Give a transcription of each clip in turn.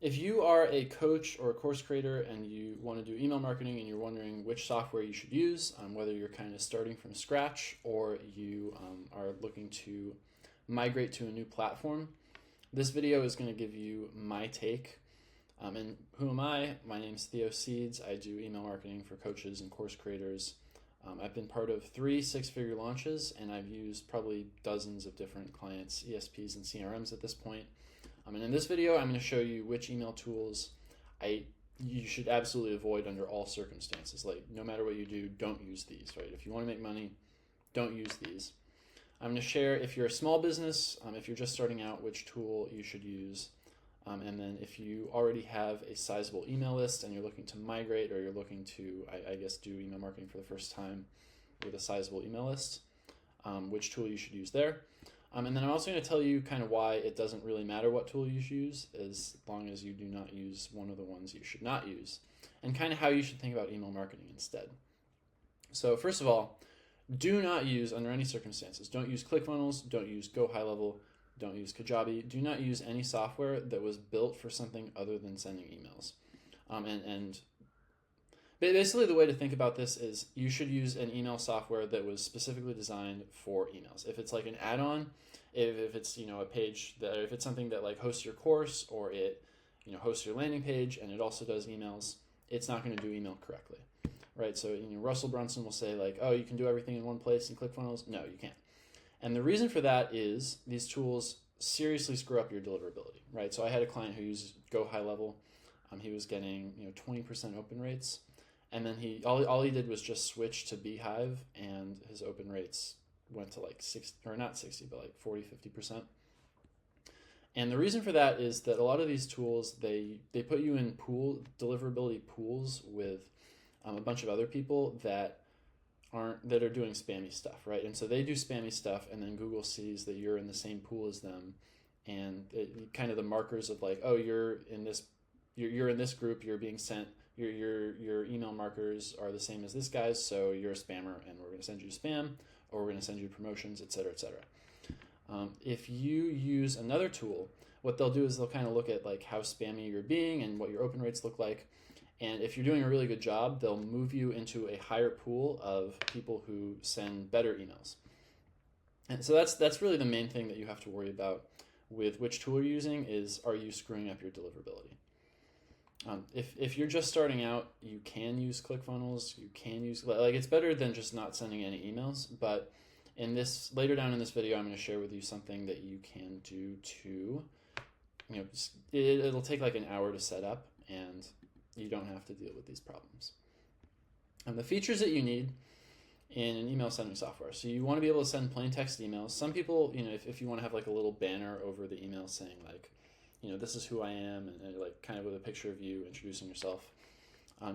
If you are a coach or a course creator and you want to do email marketing and you're wondering which software you should use, whether you're kind of starting from scratch or you are looking to migrate to a new platform, this video is going to give you my take. And who am I? My name's Theo Seeds. I do email marketing for coaches and course creators. I've been part of 3 six-figure launches, and I've used probably dozens of different clients, ESPs, and CRMs at this point. And in this video, I'm going to show you which email tools you should absolutely avoid under all circumstances. Like, no matter what you do, don't use these, right? If you want to make money, don't use these. I'm going to share, if you're a small business, if you're just starting out, which tool you should use. And then if you already have a sizable email list and you're looking to migrate, or you're looking to, I guess, do email marketing for the first time with a sizable email list, which tool you should use there. And then I'm also going to tell you kind of why it doesn't really matter what tool you use as long as you do not use one of the ones you should not use, and kind of how you should think about email marketing instead. So first of all, do not use, under any circumstances, don't use ClickFunnels, don't use GoHighLevel, don't use Kajabi. Do not use any software that was built for something other than sending emails. And basically the way to think about this is you should use an email software that was specifically designed for emails. If it's like an add-on, if it's a page that, if it's something that like hosts your course, or it hosts your landing page and it also does emails, it's not going to do email correctly, right? So Russell Brunson will say like, oh, you can do everything in one place in ClickFunnels. No, you can't. And the reason for that is these tools seriously screw up your deliverability, right? So I had a client who uses GoHighLevel. He was getting 20% open rates, and then all he did was just switch to Beehive, and his open rates went to like 60, or not 60, but like 40, 50%. And the reason for that is that a lot of these tools, they put you in deliverability pools with a bunch of other people that are doing spammy stuff, right? And so they do spammy stuff, and then Google sees that you're in the same pool as them, and kind of the markers of like, oh, you're in this group, you're being sent, your email markers are the same as this guy's, so you're a spammer, and we're going to send you spam, or we're going to send you promotions, etc., etc. If you use another tool, what they'll do is they'll kind of look at like how spammy you're being and what your open rates look like. And if you're doing a really good job, they'll move you into a higher pool of people who send better emails. And so that's really the main thing that you have to worry about with which tool you're using is, are you screwing up your deliverability? If you're just starting out, you can use ClickFunnels. You can use, like, it's better than just not sending any emails. But later down in this video, I'm going to share with you something that you can do to, it'll take like an hour to set up, and you don't have to deal with these problems. And the features that you need in an email sending software. So you want to be able to send plain text emails. Some people, if you want to have like a little banner over the email saying like, this is who I am, and like kind of with a picture of you introducing yourself.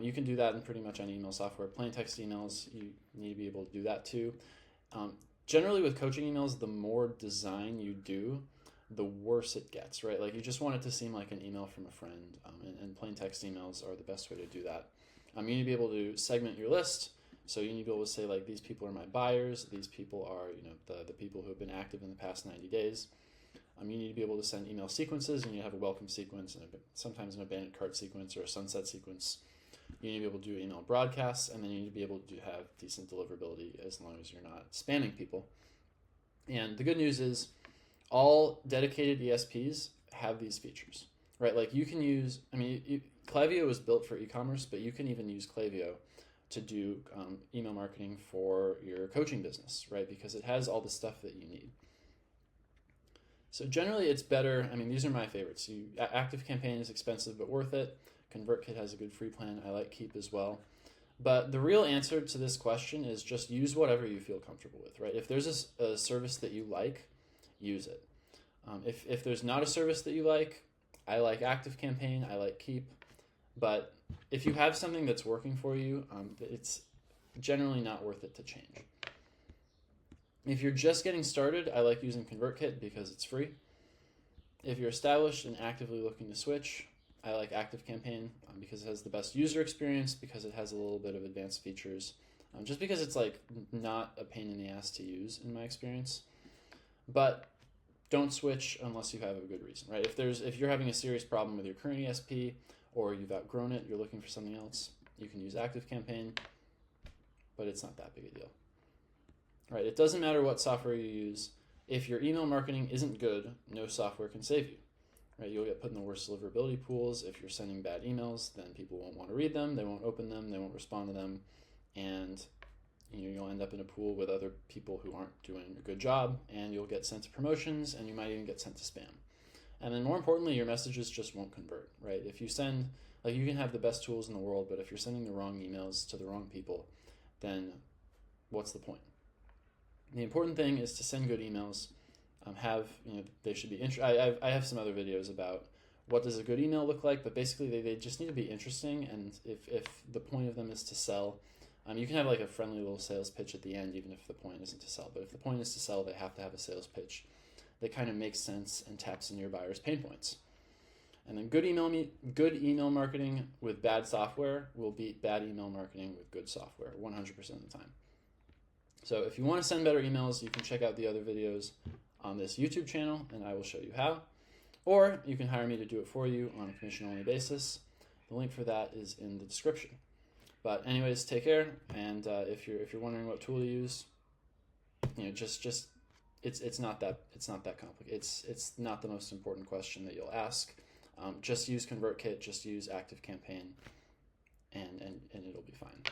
You can do that in pretty much any email software. Plain text emails, you need to be able to do that too. Generally with coaching emails, the more design you do, the worse it gets, right? Like you just want it to seem like an email from a friend, and plain text emails are the best way to do that. You need to be able to segment your list, so you need to be able to say like, these people are my buyers, these people are the people who have been active in the past 90 days. You need to be able to send email sequences. You need to have a welcome sequence, and sometimes an abandoned cart sequence or a sunset sequence. You need to be able to do email broadcasts, and then you need to be able to have decent deliverability as long as you're not spamming people. And the good news is, all dedicated ESPs have these features, right? Like you can use, Klaviyo was built for e-commerce, but you can even use Klaviyo to do email marketing for your coaching business, right? Because it has all the stuff that you need. So generally it's better, these are my favorites. ActiveCampaign is expensive but worth it. ConvertKit has a good free plan. I like Keep as well. But the real answer to this question is just use whatever you feel comfortable with, right? If there's a service that you like, use it. If there's not a service that you like, I like ActiveCampaign, I like Keep. But if you have something that's working for you, it's generally not worth it to change. If you're just getting started, I like using ConvertKit because it's free. If you're established and actively looking to switch, I like ActiveCampaign because it has the best user experience, because it has a little bit of advanced features, just because it's like not a pain in the ass to use in my experience. But don't switch unless you have a good reason, right? If you're having a serious problem with your current ESP or you've outgrown it, you're looking for something else, you can use ActiveCampaign, but it's not that big a deal, right? It doesn't matter what software you use. If your email marketing isn't good, no software can save you, right? You'll get put in the worst deliverability pools. If you're sending bad emails, then people won't want to read them, they won't open them, they won't respond to them, and you'll end up in a pool with other people who aren't doing a good job, and you'll get sent to promotions, and you might even get sent to spam. And then more importantly, your messages just won't convert, right? If you send, like, you can have the best tools in the world, but if you're sending the wrong emails to the wrong people, then what's the point? The important thing is to send good emails. They should be I have some other videos about what does a good email look like, but basically they just need to be interesting, and if the point of them is to sell, you can have like a friendly little sales pitch at the end, even if the point isn't to sell. But if the point is to sell, they have to have a sales pitch that kind of makes sense and taps into your buyer's pain points. And then good email marketing with bad software will beat bad email marketing with good software 100% of the time. So if you want to send better emails, you can check out the other videos on this YouTube channel, and I will show you how. Or you can hire me to do it for you on a commission-only basis. The link for that is in the description. But anyways, take care, and if you're wondering what tool to use, it's not that complicated. It's not the most important question that you'll ask. Just use ConvertKit, just use ActiveCampaign, and it'll be fine.